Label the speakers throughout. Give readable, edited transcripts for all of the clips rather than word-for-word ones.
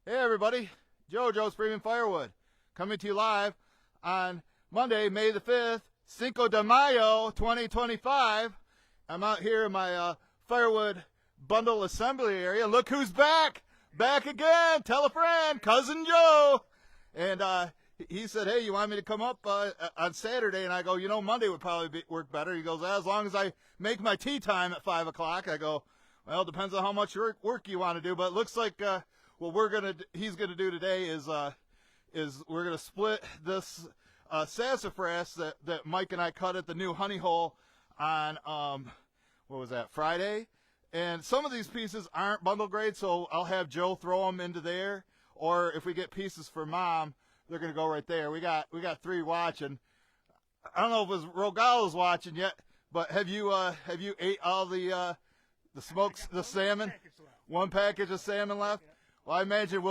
Speaker 1: Hey everybody, Joe's Premium Firewood, coming to you live on Monday, May the 5th, Cinco de Mayo 2025. I'm out here in my firewood bundle assembly area. Look who's back! Back again! Tell a friend, Cousin Joe! And he said, hey, you want me to come up on Saturday? And I go, Monday would probably work better. He goes, as long as I make my tea time at 5 o'clock. I go, well, it depends on how much work you want to do, but it looks like what he's gonna do today is we're gonna split this sassafras that Mike and I cut at the new honey hole on what was that, Friday? And some of these pieces aren't bundle grade, so I'll have Joe throw them into there, or if we get pieces for Mom, they're gonna go right there. We got 3 watching. I don't know if it was Rogala's watching yet, but have you ate all the smokes, the salmon? One package of salmon left. Well, I imagine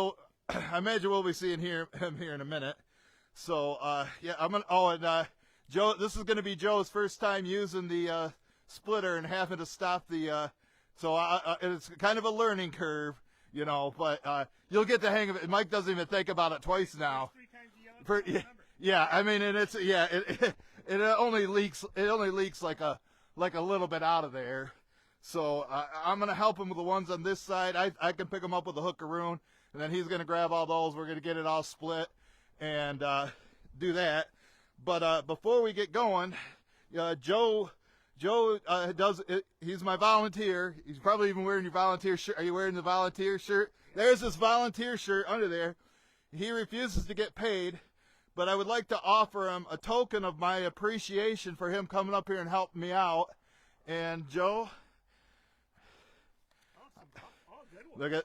Speaker 1: we'll be seeing him here in a minute. So yeah, Joe, this is gonna be Joe's first time using the splitter and having to stop the. So it's kind of a learning curve, but you'll get the hang of it. Mike doesn't even think about it twice now. Yeah, I mean, and it only leaks like a little bit out of there. So I'm going to help him with the ones on this side. I can pick them up with a hookaroon, and then he's going to grab all those. We're going to get it all split and do that. But before we get going, Joe does it. He's my volunteer. He's probably even wearing your volunteer shirt. Are you wearing the volunteer shirt? There's this volunteer shirt under there. He refuses to get paid, but I would like to offer him a token of my appreciation for him coming up here and helping me out. And Joe, look at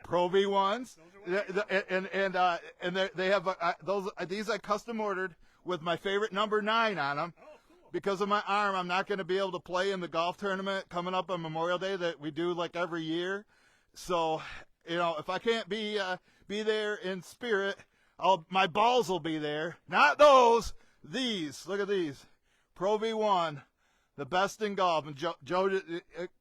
Speaker 1: Pro V1s, and they have those. These I custom ordered with my favorite number 9 on them. Because of my arm, I'm not going to be able to play in the golf tournament coming up on Memorial Day that we do like every year. So, if I can't be there in spirit, my balls will be there. Not those. These. Look at these. Pro V1, the best in golf, and Joe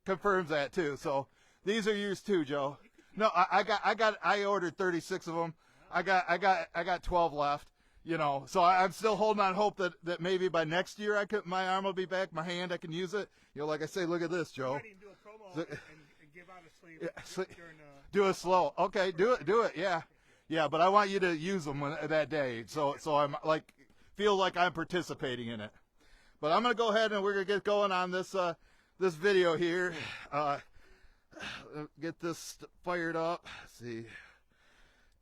Speaker 1: confirms that too. So these are yours too, Joe. No, I ordered 36 of them. I got 12 left. So I'm still holding on hope that maybe by next year my arm will be back, my hand, I can use it. Like I say, look at this, Joe.
Speaker 2: You might even do a promo and give out a sleeve during
Speaker 1: do it slow. Okay, do it, yeah. Yeah, but I want you to use them that day, so I'm feel like I'm participating in it. But I'm gonna go ahead and we're gonna get going on this video here. Get this fired up. Let's see,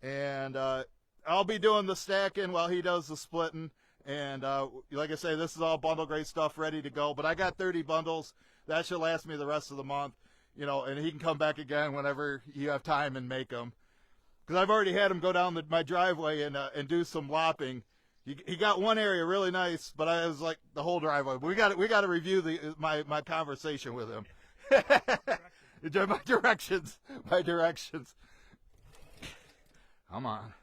Speaker 1: and I'll be doing the stacking while he does the splitting. And like I say, this is all bundle grade stuff ready to go. But I got 30 bundles. That should last me the rest of the month. And he can come back again whenever you have time and make them. Because I've already had him go down my driveway and do some lopping. He got one area really nice, but I was like the whole driveway. But we got to review my conversation with him. My directions. Come on.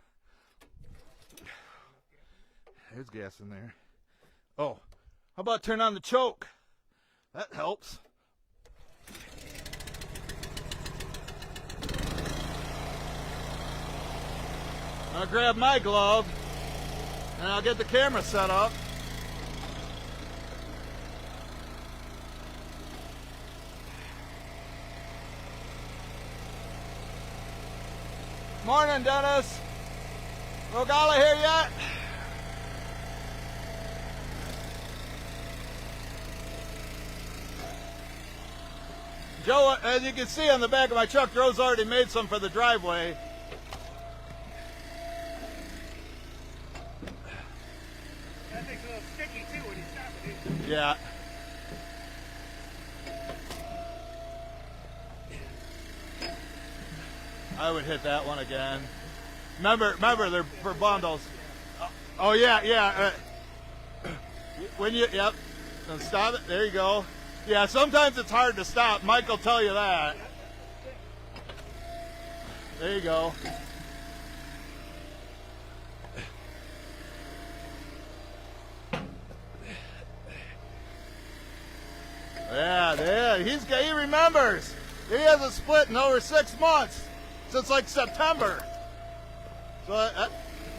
Speaker 1: There's gas in there. Oh, how about turn on the choke? That helps. I'll grab my glove and I'll get the camera set up. Morning, Dennis. Rogala here yet? Joe, as you can see on the back of my truck, Joe's already made some for the driveway.
Speaker 2: That makes it a little sticky too when you stop it.
Speaker 1: Yeah. I would hit that one again. Remember, they're for bundles. Oh yeah. Yep. Then stop it. There you go. Yeah, sometimes it's hard to stop. Mike will tell you that. There you go. Yeah, he remembers. He hasn't split in over 6 months, since like September. So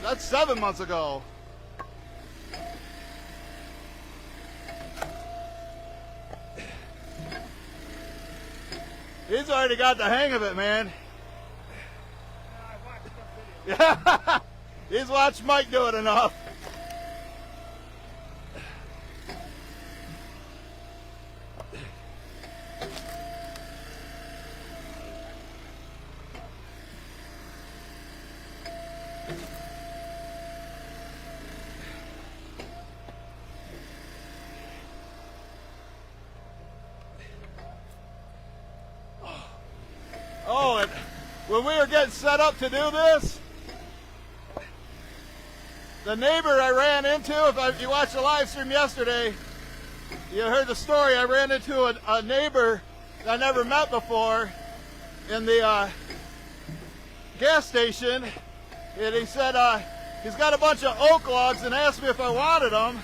Speaker 1: that's 7 months ago. He's already got the hang of it, man. Yeah, he's watched Mike do it enough. Oh, and when we were getting set up to do this, the neighbor I ran into, if you watched the live stream yesterday, you heard the story. I ran into a neighbor that I never met before in the gas station, and he said he's got a bunch of oak logs and asked me if I wanted them.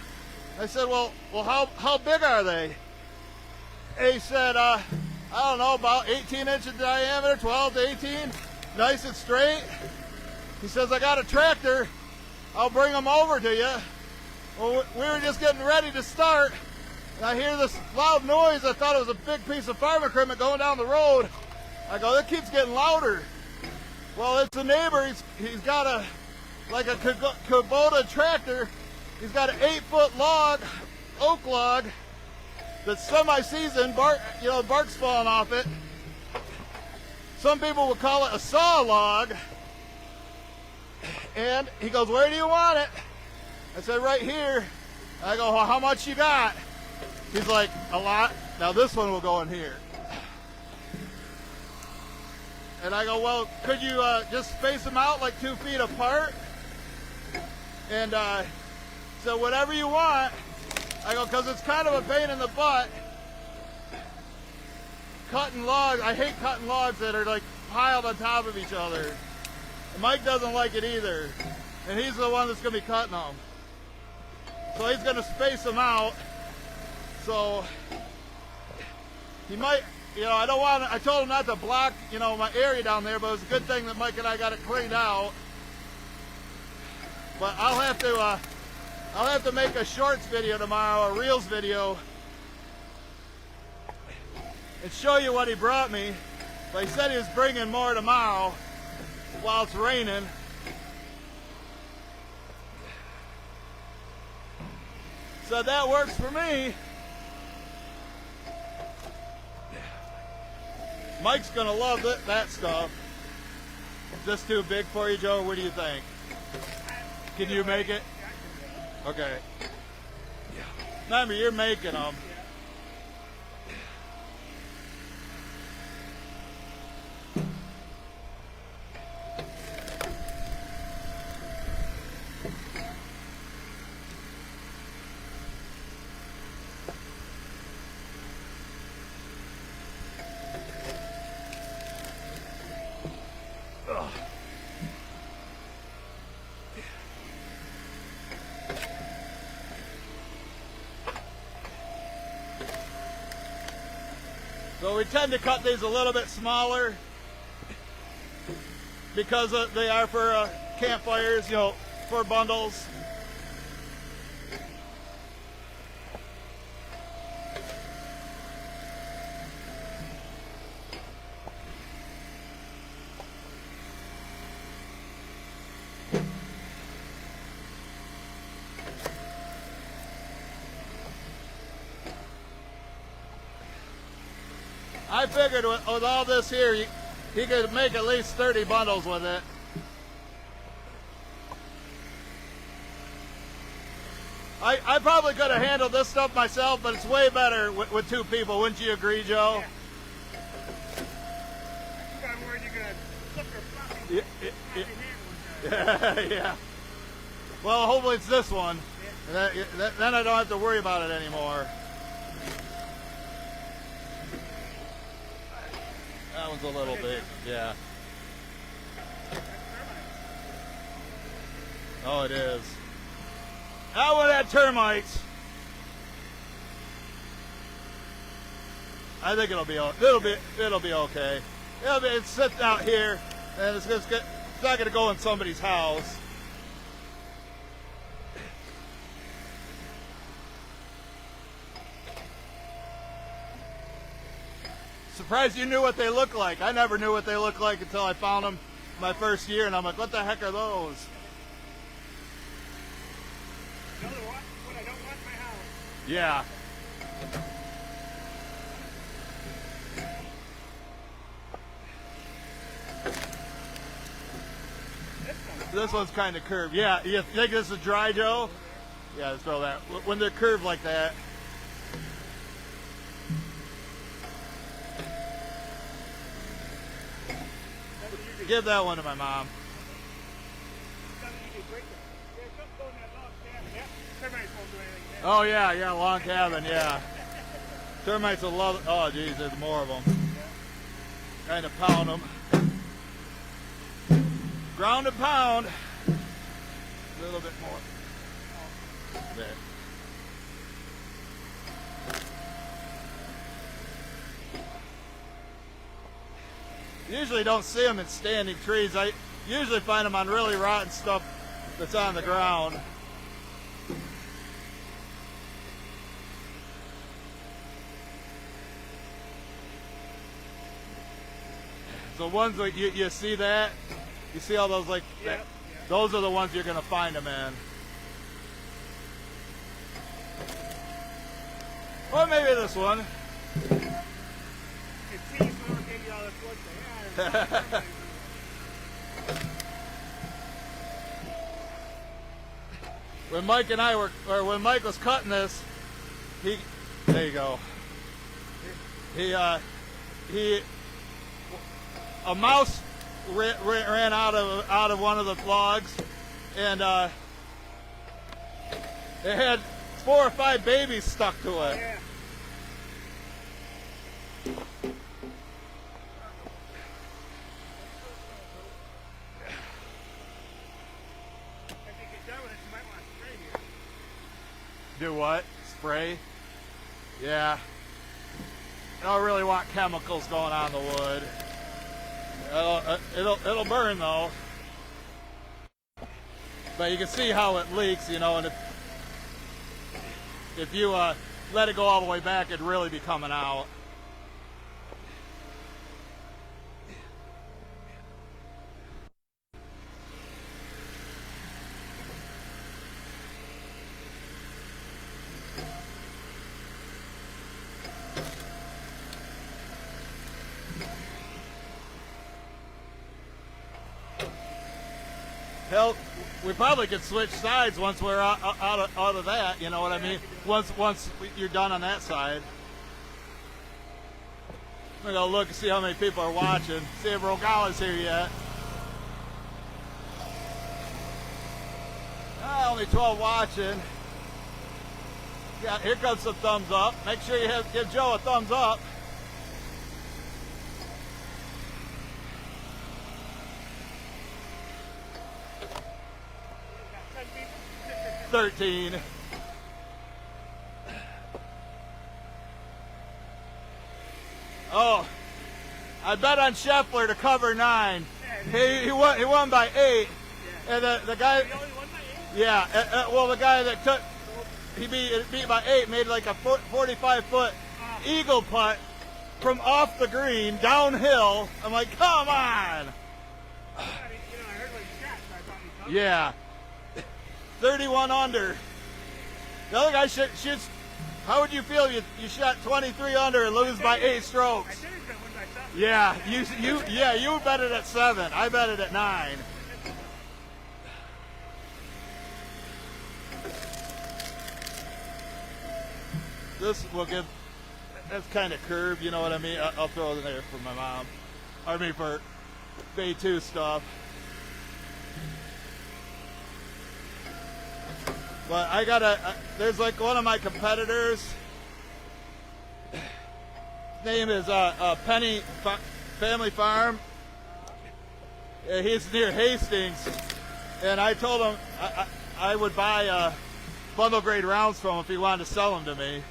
Speaker 1: I said, well, how big are they? And he said, I don't know, about 18 inches diameter, 12 to 18, nice and straight. He says, I got a tractor, I'll bring them over to you. Well, we were just getting ready to start, and I hear this loud noise. I thought it was a big piece of farm equipment going down the road. I go, it keeps getting louder. Well, it's a neighbor. He's got a Kubota tractor. He's got an 8-foot log, oak log, that's semi-seasoned, bark's falling off it. Some people would call it a saw log. And he goes, where do you want it? I said, right here. I go, well, how much you got? He's like, a lot. Now this one will go in here. And I go, well, could you just space them out like 2 feet apart? And so whatever you want. I go, because it's kind of a pain in the butt cutting logs. I hate cutting logs that are like piled on top of each other. And Mike doesn't like it either. And he's the one that's going to be cutting them. So he's going to space them out. So he might, I told him not to block, my area down there, but it was a good thing that Mike and I got it cleaned out. But I'll have to make a shorts video tomorrow, a reels video, and show you what he brought me. But he said he was bringing more tomorrow while it's raining. So that works for me. Mike's gonna love that stuff. Is this too big for you, Joe? What do you think? Can you make it? Okay. Remember, you're making them. So we tend to cut these a little bit smaller because they are for campfires, for bundles. I figured with all this here, he could make at least 30 bundles with it. I probably could have handled this stuff myself, but it's way better with 2 people. Wouldn't you agree, Joe?
Speaker 2: Yeah. I'm worried you're going to flip your floppy hand.
Speaker 1: Yeah. Well, hopefully it's this one. Yeah. Then I don't have to worry about it anymore. That one's a little big, yeah. Oh, it is. That one had termites. I think it'll be okay. It's sitting out here, and it's just It's not going to go in somebody's house. Surprised you knew what they look like. I never knew what they looked like until I found them my first year, and I'm like, what the heck are those?
Speaker 2: Another one, when I don't want my house.
Speaker 1: Yeah. This one's kind of curved. Yeah, you think this is dry, Joe? Yeah, let's throw that. When they're curved like that. Give that one to my mom. Oh yeah, yeah, long cabin, yeah. Termites will love it. Oh geez, there's more of them. Kind of pound them. Ground and pound. A little bit more. There. Usually don't see them in standing trees. I usually find them on really rotten stuff that's on the ground. The ones that you see that? You see all those like that?
Speaker 2: Yeah.
Speaker 1: Those are the ones you're going to find them in. Or maybe this one. When Mike and I were, or when Mike was cutting this, there you go. A mouse ran out of one of the logs, and it had 4 or 5 babies stuck to it.
Speaker 2: Yeah.
Speaker 1: Do what? Spray? Yeah. I don't really want chemicals going on the wood. It'll burn though. But you can see how it leaks, you know, and if you let it go all the way back, it'd really be coming out. Hell, we probably could switch sides once we're out of that, you know what I mean? Once you're done on that side. I'm gonna go look and see how many people are watching. See if Rogala's here yet. Only 12 watching. Yeah, here comes some thumbs up. Make sure you give Joe a thumbs up. 13. Oh, I bet on Scheffler to cover 9. He won by 8, and the guy. Yeah, well the guy that took he beat by 8 made like a 45-foot eagle putt from off the green downhill. I'm like, come on. Yeah. 31 under. The other guy shoots. How would you feel if you shot 23 under and lose by 8 strokes? Yeah, you bet it at 7. I bet it at 9. This will give. That's kind of curved, you know what I mean? I'll throw it in there for my mom. I mean for Bay 2 stuff. But I gotta, there's like one of my competitors, his name is Penny Family Farm. He's near Hastings, and I told him I would buy bundle grade rounds from him if he wanted to sell them to me.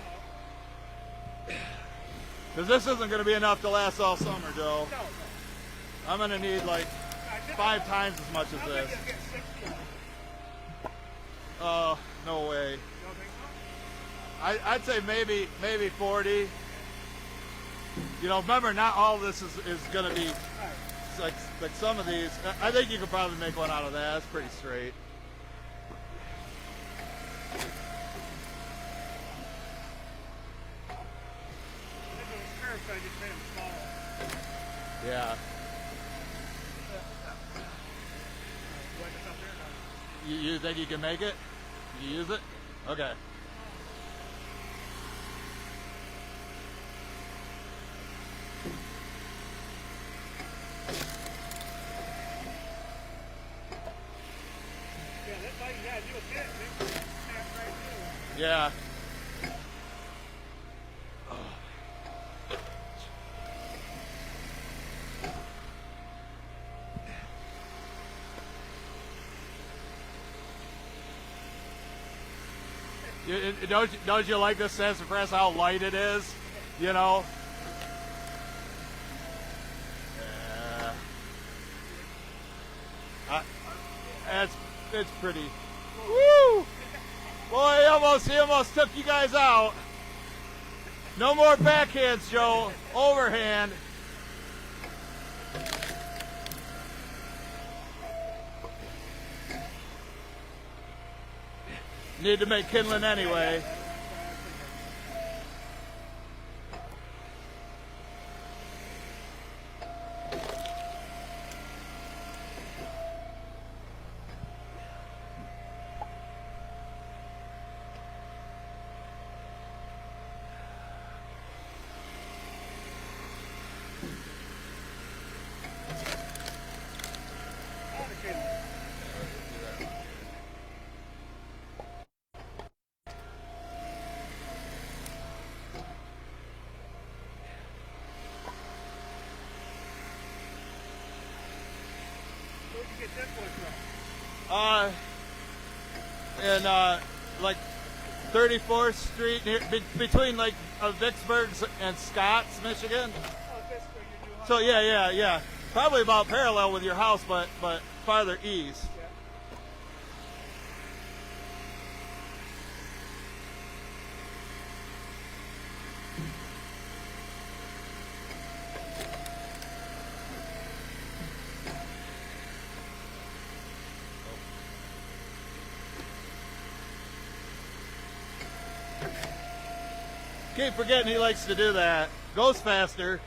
Speaker 1: Because this isn't going to be enough to last all summer, Joe. I'm going to need like... 5 times as much as
Speaker 2: I'll
Speaker 1: this.
Speaker 2: bet you'll get 60.
Speaker 1: No way.
Speaker 2: You don't think so?
Speaker 1: I'd say maybe 40. You know, remember, not all of this is going to be
Speaker 2: Right.
Speaker 1: like some of these. I think you could probably make one out of that. That's pretty straight.
Speaker 2: This was curved, so I just made them smaller.
Speaker 1: Yeah.
Speaker 2: What, it's up there? No.
Speaker 1: You think you can make it? You use it? Okay.
Speaker 2: Yeah, that's all you gotta do with this. They snap right through.
Speaker 1: Yeah. Don't you like this sassafras, how light it is? You know? Yeah. It's pretty. Woo! Boy, he almost took you guys out. No more backhands, Joe. Overhand. Need to make kindling anyway.
Speaker 2: Where'd you get this one from?
Speaker 1: In like 34th Street, between like Vicksburg and Scotts, Michigan.
Speaker 2: Oh, this where you do
Speaker 1: So yeah. Probably about parallel with your house, but farther east.
Speaker 2: Yeah.
Speaker 1: Keep forgetting he likes to do that. Goes faster.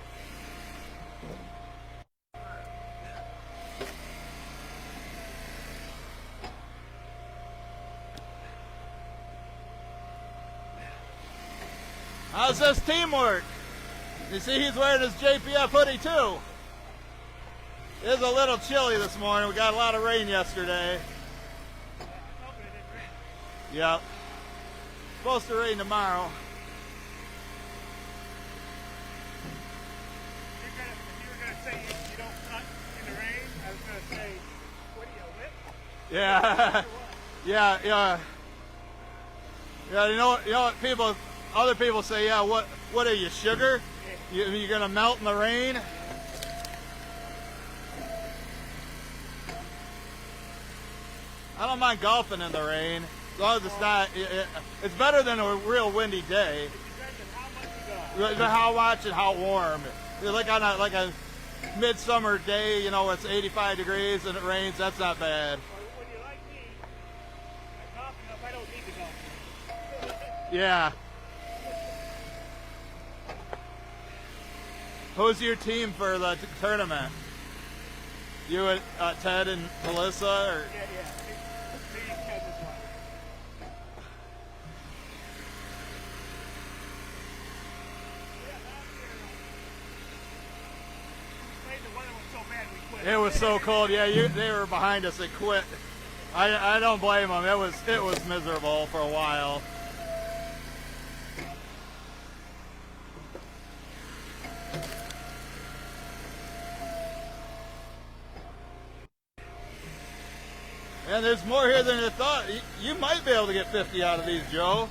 Speaker 1: How's this teamwork? You see he's wearing his JPF hoodie too. It is a little chilly this morning. We got a lot of rain yesterday.
Speaker 2: I'm hoping it didn't rain.
Speaker 1: Yep. Supposed to rain tomorrow.
Speaker 2: If you were gonna say you don't cut in the rain, I was gonna say, what do you whip?
Speaker 1: Yeah. Yeah. Yeah, you know what other people say, yeah, what are you, sugar? You're gonna melt in the rain? I don't mind golfing in the rain, as long as it's not, it's better than a real windy day.
Speaker 2: It depends on how much you got.
Speaker 1: How much and how warm. Like on a midsummer day, you know, it's 85 degrees and it rains, that's not bad.
Speaker 2: Or when you like me, I golf enough, I don't need to golf.
Speaker 1: Yeah. Who's your team for the tournament? You and Ted and Melissa, or?
Speaker 2: Yeah. Me and Ted is one. The weather was so bad we quit.
Speaker 1: It was so cold. Yeah, they were behind us. They quit. I don't blame them. It was miserable for a while. And there's more here than you thought. You might be able to get 50 out of these, Joe.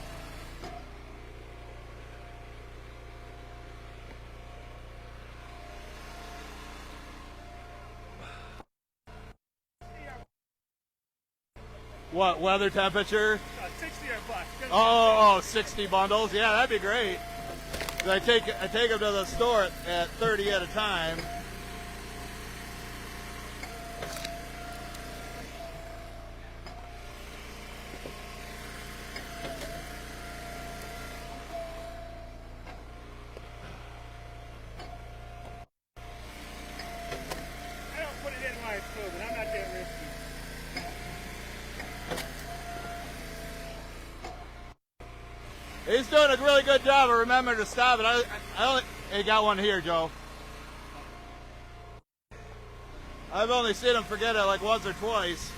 Speaker 1: What, weather temperature?
Speaker 2: 60 or bucks.
Speaker 1: Oh, 60 bundles. Yeah, that'd be great. I take them to the store at 30 at a time.
Speaker 2: I don't put it in while it's moving. I'm not that risky.
Speaker 1: He's doing a really good job of remembering to stop it. I only, he got one here, Joe. I've only seen him forget it like once or twice.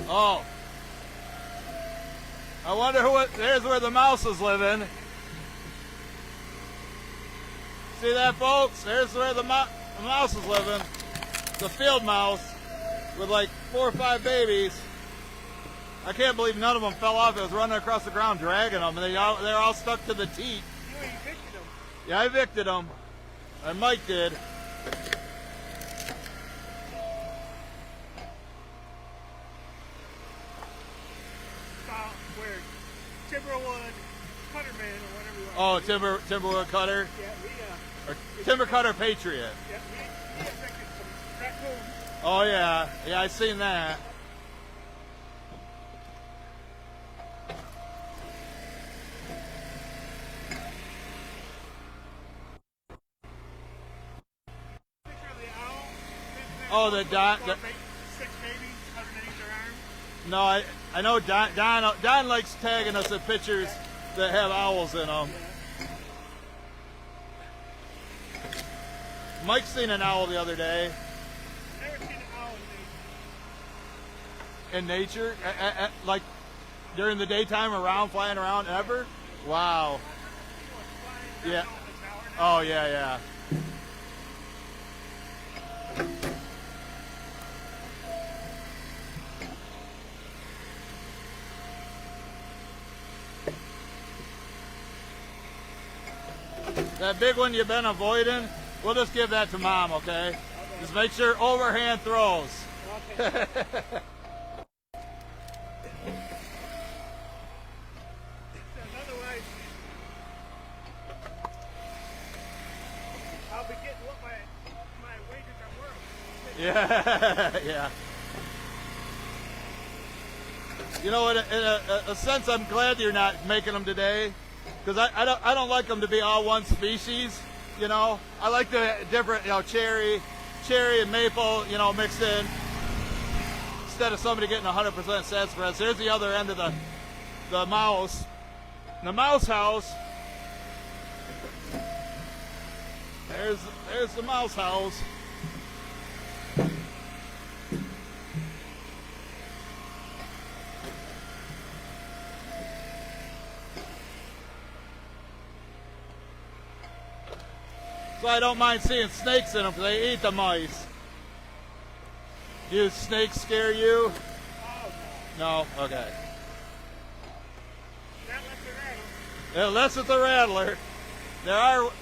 Speaker 1: Oh. I wonder there's where the mouse is living. See that, folks? There's where the mouse is living. It's a field mouse with like 4 or 5 babies. I can't believe none of them fell off. It was running across the ground dragging them, and they're all stuck to the teat.
Speaker 2: You evicted them.
Speaker 1: Yeah, I evicted them. And Mike did.
Speaker 2: Where Timberwood Cutterman or whatever you
Speaker 1: Oh,
Speaker 2: want.
Speaker 1: Timberwood Cutter?
Speaker 2: Yeah,
Speaker 1: Or Timber Cutter Patriot.
Speaker 2: we evicted some raccoons.
Speaker 1: Oh, yeah. Yeah, I seen that.
Speaker 2: Picture of the owl.
Speaker 1: Oh, the Don.
Speaker 2: 6 babies underneath their arm.
Speaker 1: No, I know Don likes tagging us at pictures that have owls in them. Mike seen an owl the other day.
Speaker 2: Never seen an owl
Speaker 1: In nature? Like during the daytime flying around ever? Wow. Yeah. Oh, yeah, yeah. That big one you've been avoiding, we'll just give that to Mom, okay? Just make sure overhand throws.
Speaker 2: Okay. Otherwise, I'll be getting what my wages are worth.
Speaker 1: Yeah, yeah. You know, in a sense, I'm glad you're not making them today, because I don't like them to be all one species. You know, I like the different, cherry and maple, mixed in, instead of somebody getting 100% sassafras. Here's the other end of the mouse. The mouse house. There's the mouse house. So I don't mind seeing snakes in them because they eat the mice. Do snakes scare you?
Speaker 2: Oh,
Speaker 1: No? Okay.
Speaker 2: not unless they're rattles.
Speaker 1: Unless it's a rattler.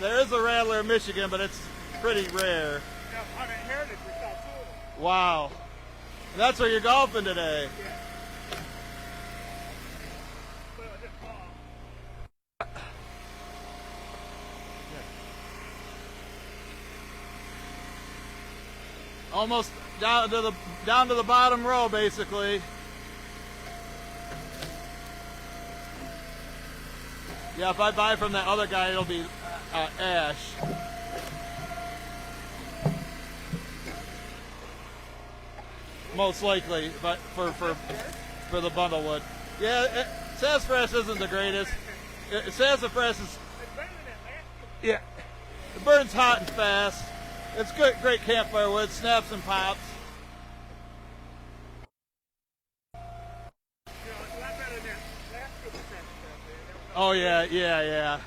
Speaker 1: There is a rattler in Michigan, but it's pretty rare.
Speaker 2: Now, on a heritage, we saw 2 of them.
Speaker 1: Wow. That's where you're golfing today.
Speaker 2: Yeah. But it was just fall.
Speaker 1: Almost down to the bottom row, basically. Yeah, if I buy from that other guy, it'll be ash. Most likely, but for the bundle wood. Yeah, sassafras isn't the greatest. Sassafras is,
Speaker 2: It's better than that last
Speaker 1: yeah, it burns hot and fast. It's good, great campfire wood, snaps and pops.
Speaker 2: it's a lot better than that last group of sassafras there.
Speaker 1: Oh yeah.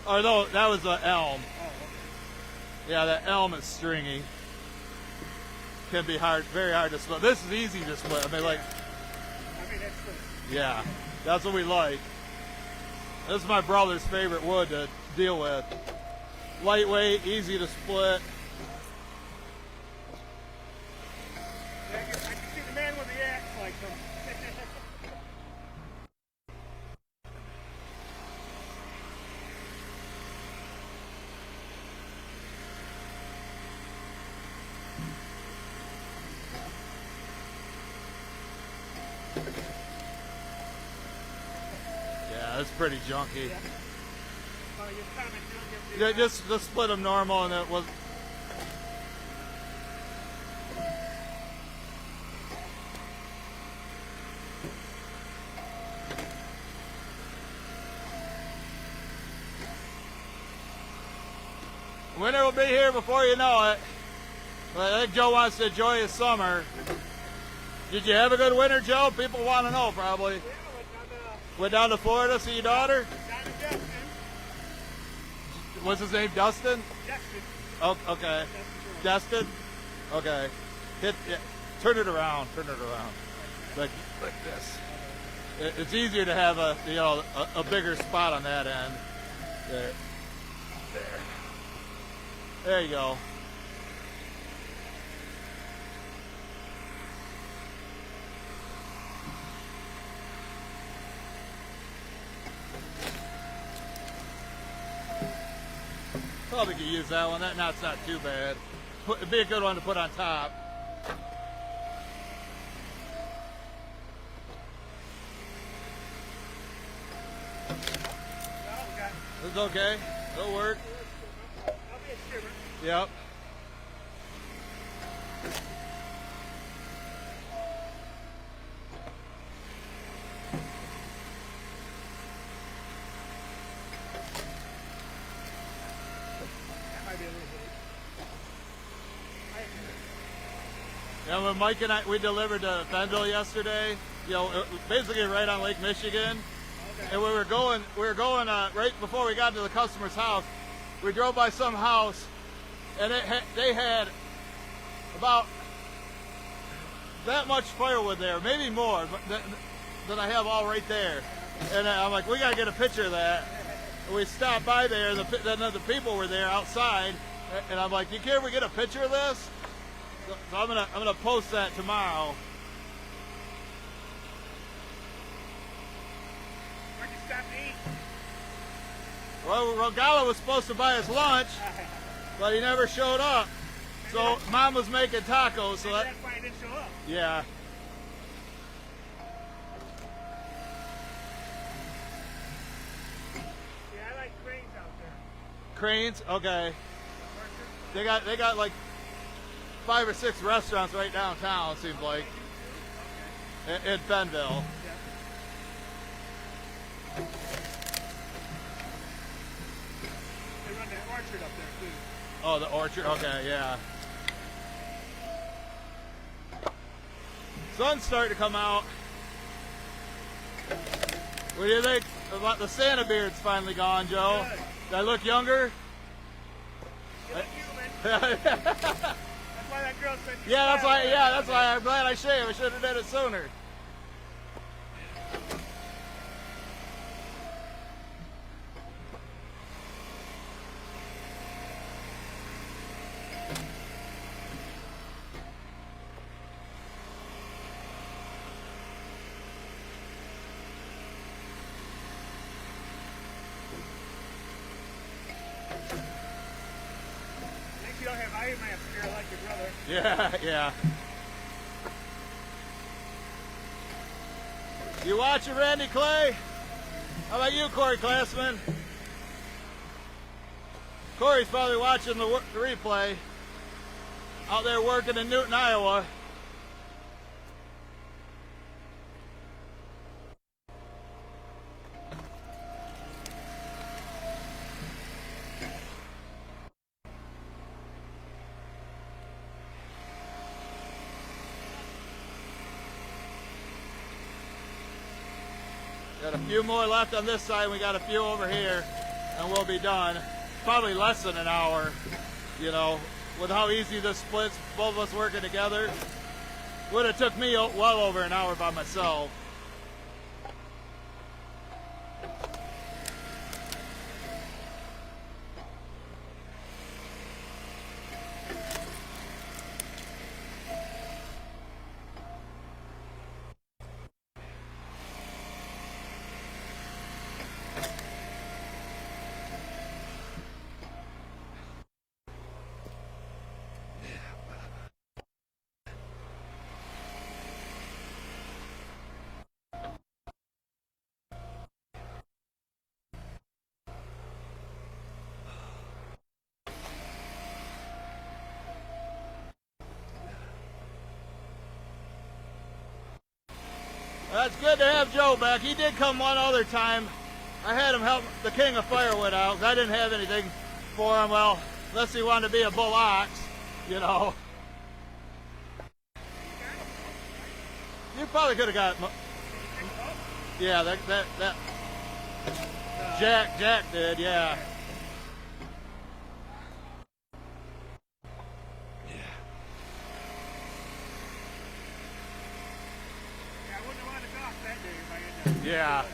Speaker 1: Or no, that was the elm.
Speaker 2: Oh, okay.
Speaker 1: Yeah, that elm is stringy. Can be hard, very hard to split. This is easy to split. I mean, like,
Speaker 2: I mean, that's the,
Speaker 1: yeah, that's what we like. This is my brother's favorite wood to deal with. Lightweight, easy to split.
Speaker 2: yeah, I can see the man with the axe like him.
Speaker 1: Yeah, it's pretty junky.
Speaker 2: Yeah. Oh, you're common junk.
Speaker 1: Yeah, just split them normal, and it was. Winter will be here before you know it. But I think Joe wants to enjoy his summer. Did you have a good winter, Joe? People want to know, probably.
Speaker 2: Yeah,
Speaker 1: Went down to Florida, see your daughter?
Speaker 2: down to Justin.
Speaker 1: What's his name, Dustin?
Speaker 2: Justin.
Speaker 1: Oh, okay. Dustin? Okay. Yeah, turn it around. Like this. It's easier to have a bigger spot on that end. There. There you go. Probably could use that one. That's not too bad. It'd be a good one to put on top.
Speaker 2: Well, we got,
Speaker 1: It's okay. It'll work.
Speaker 2: I'll be a shimmer.
Speaker 1: Yep.
Speaker 2: That might be a little bit.
Speaker 1: And when Mike and we delivered to Benville yesterday, basically right on Lake Michigan,
Speaker 2: Okay.
Speaker 1: and we were going right before we got to the customer's house. We drove by some house, and they had about that much firewood there, maybe more, but than I have all right there. And I'm like, we gotta get a picture of that. And we stopped by there, and then the people were there outside, and I'm like, do you care if we get a picture of this? So I'm gonna post that tomorrow.
Speaker 2: Where'd you stop to eat?
Speaker 1: Well, Rogala was supposed to buy us lunch, but he never showed up. So Mom was making tacos. So
Speaker 2: Maybe that's why he didn't show up.
Speaker 1: yeah.
Speaker 2: Yeah, I like cranes out there.
Speaker 1: Cranes, okay. They got like 5 or 6 restaurants right downtown. It seems like in Benville.
Speaker 2: They run that orchard up there too.
Speaker 1: Oh, the orchard. Okay, yeah. Sun's starting to come out. What do you think about the Santa beard's finally gone, Joe?
Speaker 2: Good.
Speaker 1: Do I look younger?
Speaker 2: You look human. That's why that girl said you
Speaker 1: Yeah, that's
Speaker 2: smile.
Speaker 1: why. Yeah, that's why I'm glad I shaved. I should have done it sooner.
Speaker 2: At least you don't have iron lamps here like your brother.
Speaker 1: Yeah, yeah. You watching, Randy Clay? How about you, Corey Classman? Corey's probably watching the replay out there working in Newton, Iowa. Got a few more left on this side. We got a few over here, and we'll be done. Probably less than an hour, you know, with how easy this splits, both of us working together. Would have took me well over an hour by myself. Well, it's good to have Joe back. He did come one other time. I had him help the king of Firewood out because I didn't have anything for him. Well, unless he wanted to be a bull ox, you know. You probably could have got. Yeah, that. Jack did, yeah. Yeah.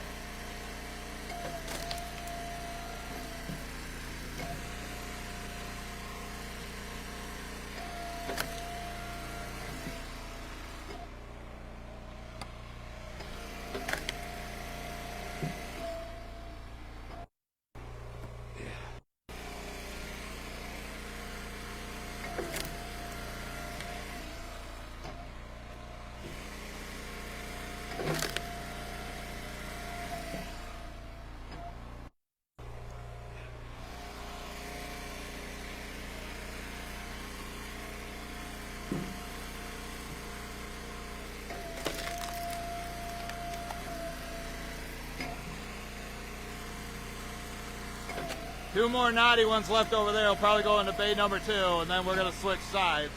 Speaker 1: Two more knotty ones left over there. Will probably go into bay number 2, and then we're going to switch sides.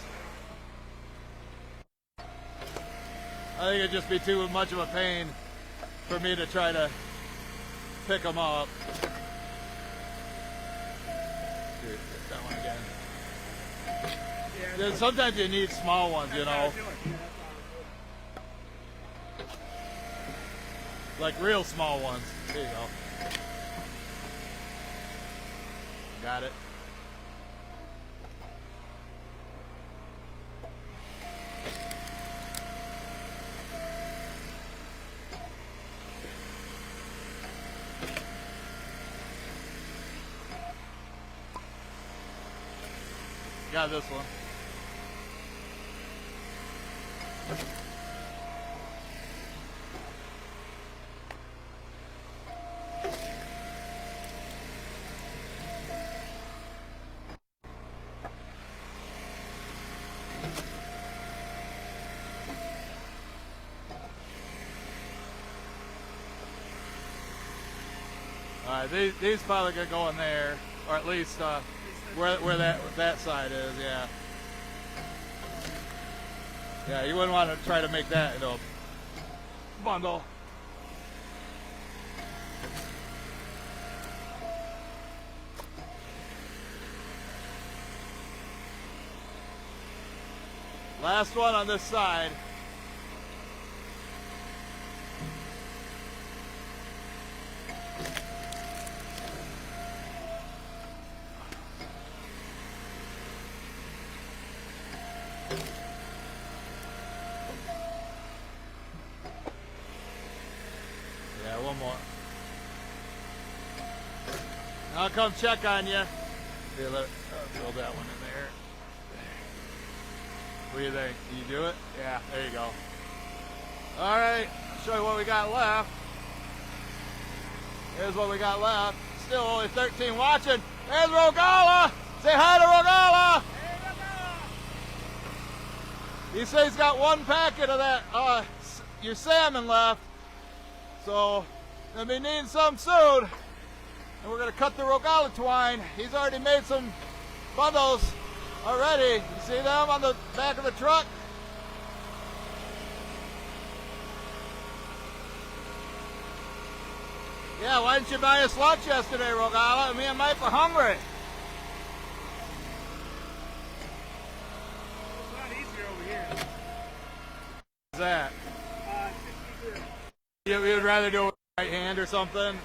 Speaker 1: I think it'd just be too much of a pain for me to try to pick them up. Dude, that one again. Yeah, sometimes you need small ones, you know. Like real small ones. There you go. Got it. Got this one. All right, these probably gonna go in there, or at least where that side is. Yeah. Yeah, you wouldn't want to try to make that into a bundle. Last one on this side. One more. I'll come check on you. Here, throw that one in there. What do you think? Can you do it? Yeah, there you go. All right, I'll show you what we got left. Here's what we got left. Still only 13 watching. There's Rogala. Say hi to Rogala.
Speaker 2: Hey, Rogala.
Speaker 1: He says he's got one packet of that your salmon left. So, gonna be needing some soon. And we're gonna cut the Rogala twine. He's already made some bundles already. You see them on the back of the truck? Yeah, why didn't you buy us lunch yesterday, Rogala? Me and Mike were hungry.
Speaker 2: It's a lot easier over here.
Speaker 1: What's that?
Speaker 2: It's easier.
Speaker 1: You'd rather do it with your right hand or something?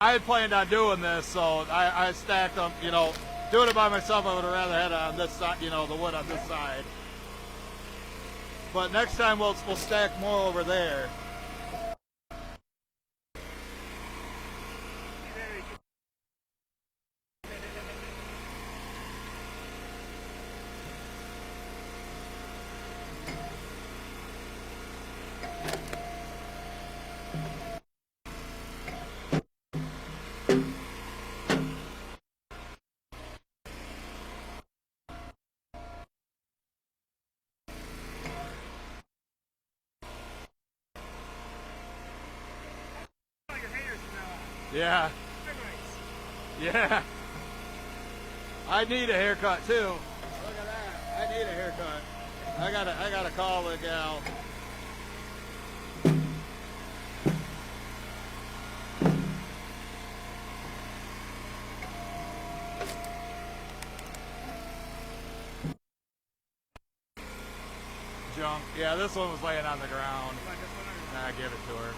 Speaker 1: I had planned on doing this, so I stacked them, you know. Doing it by myself, I would have rather had it on this side, you know, the wood on this side. But next time we'll stack more over there.
Speaker 2: Like your haters now.
Speaker 1: Yeah,
Speaker 2: They're nice.
Speaker 1: yeah. I need a haircut too. Look at that. I need a haircut. I gotta call the gal. Junk. Yeah, this one was laying on the ground.
Speaker 2: You want this one or-
Speaker 1: Nah, give it to her.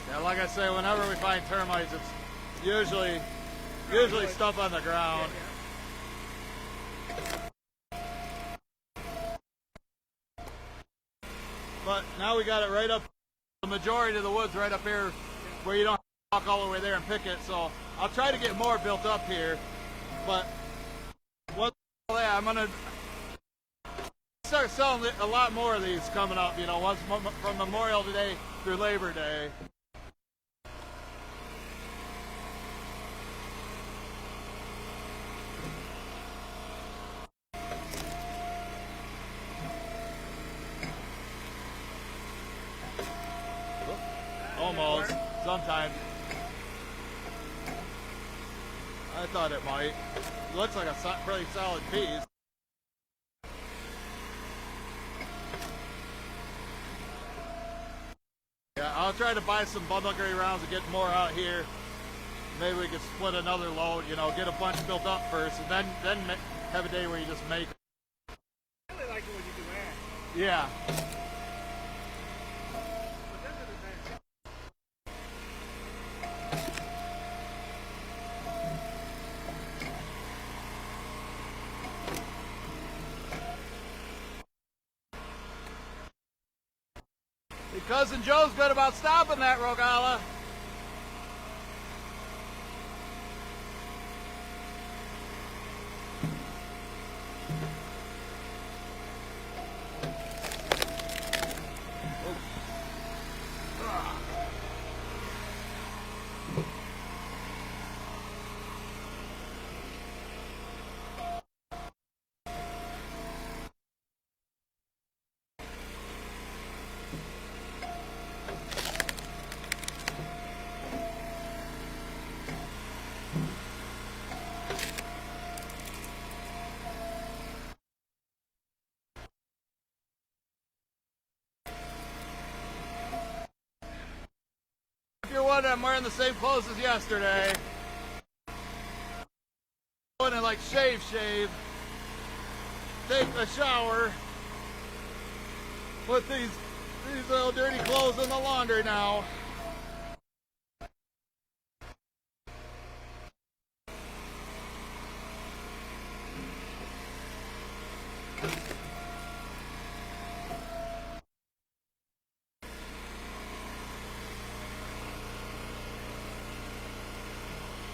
Speaker 1: Yeah, like I say, whenever we find termites, it's usually stuff on the ground. But now we got it right up, the majority of the wood's right up here where you don't have to walk all the way there and pick it. So I'll try to get more built up here. But what I'm gonna start selling a lot more of these coming up, you know, once from Memorial Day through Labor Day. Almost, sometimes. I thought it might. It looks like a pretty solid piece. Yeah, I'll try to buy some bundle gray rounds and get more out here. Maybe we could split another load, you know, get a bunch built up first, and then have a day where you just make.
Speaker 2: I really like it when you do that.
Speaker 1: Yeah.
Speaker 2: But then there's the best.
Speaker 1: Your cousin Joe's good about stopping that, Rogala. If you're wondering, I'm wearing the same clothes as yesterday. Going to like shave, take a shower, put these little dirty clothes in the laundry now.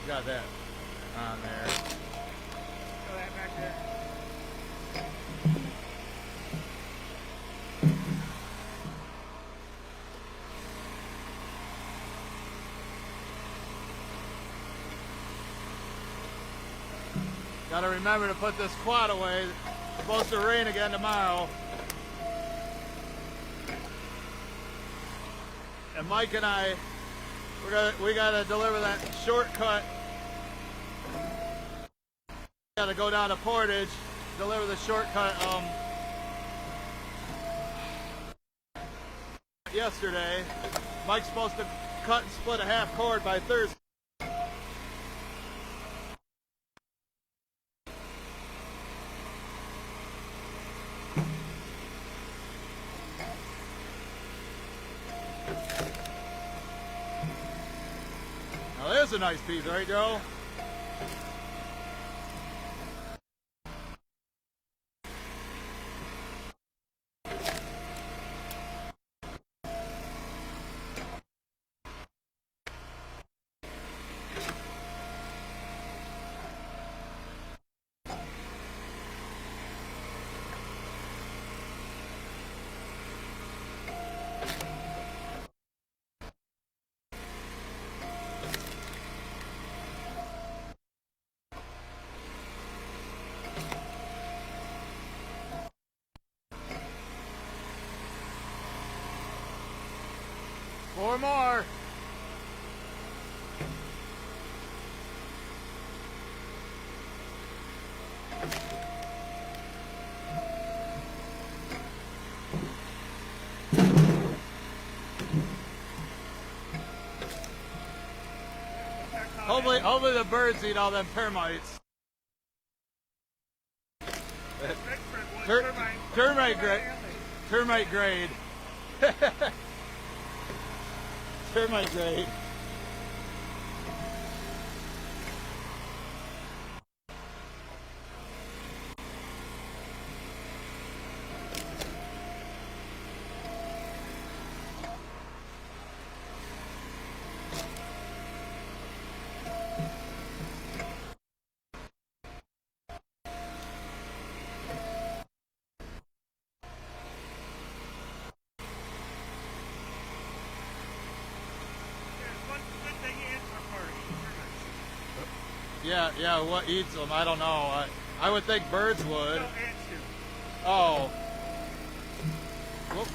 Speaker 1: Got that on there.
Speaker 2: Throw that back there.
Speaker 1: Gotta remember to put this quad away. It's supposed to rain again tomorrow. And Mike and I, we gotta deliver that shortcut Gotta go down to Portage, deliver the shortcut yesterday. Mike's supposed to cut and split a half cord by Thursday. Now there's a nice piece, right, Joe? Four more. Hopefully the birds eat all them termites. Termite grade. Termite grade. Termite grade. Yeah, what eats them? I don't know. I would think birds would.
Speaker 2: No, ants do.
Speaker 1: Oh. Whoop.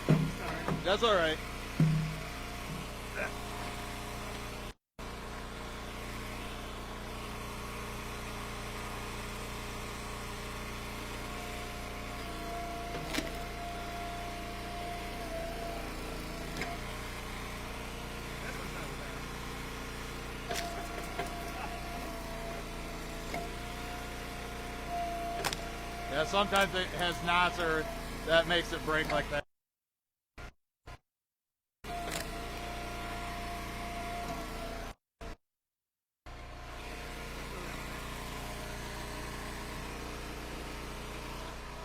Speaker 2: Sorry.
Speaker 1: That's all right. Yeah, sometimes it has knots or that makes it break like that.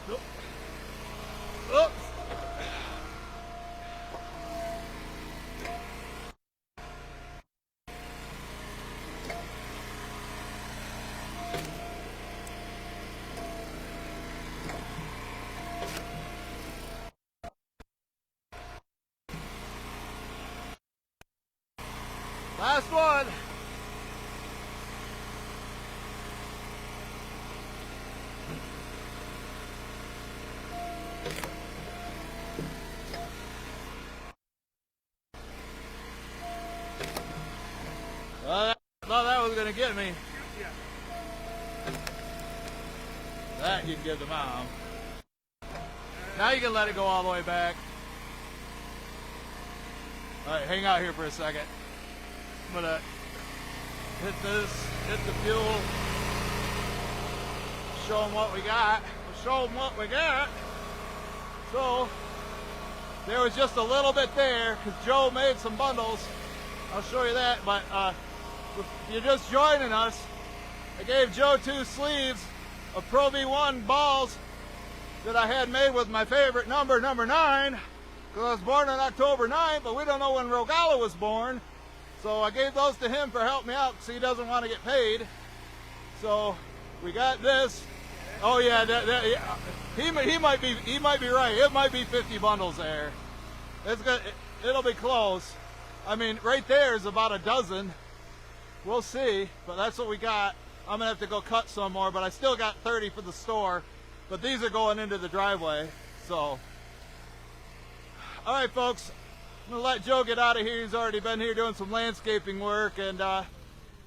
Speaker 1: Oops. Last one. Well, I thought that was going to get me.
Speaker 2: Yeah.
Speaker 1: That you can give to Mom. Now you can let it go all the way back. All right, hang out here for a second. I'm gonna hit this, hit the fuel, show them what we got. We'll show them what we got. So, there was just a little bit there because Joe made some bundles. I'll show you that, but if you're just joining us, I gave Joe 2 sleeves of Pro V1 balls that I had made with my favorite number 9, because I was born on October 9th, but we don't know when Rogala was born. So I gave those to him for helping me out because he doesn't want to get paid. So we got this. Oh yeah, yeah. He might be right. It might be 50 bundles there. It'll be close. I mean, right there is about a dozen. We'll see, but that's what we got. I'm gonna have to go cut some more, but I still got 30 for the store. But these are going into the driveway. So, all right, folks. I'm gonna let Joe get out of here. He's already been here doing some landscaping work, and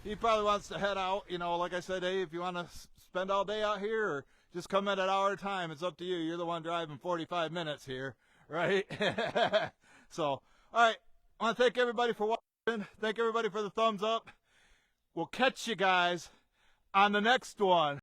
Speaker 1: he probably wants to head out. You know, like I said, hey, if you want to spend all day out here or just come at an hour at a time, it's up to you. You're the one driving 45 minutes here, right? So, all right. I want to thank everybody for watching. Thank everybody for the thumbs up. We'll catch you guys on the next one.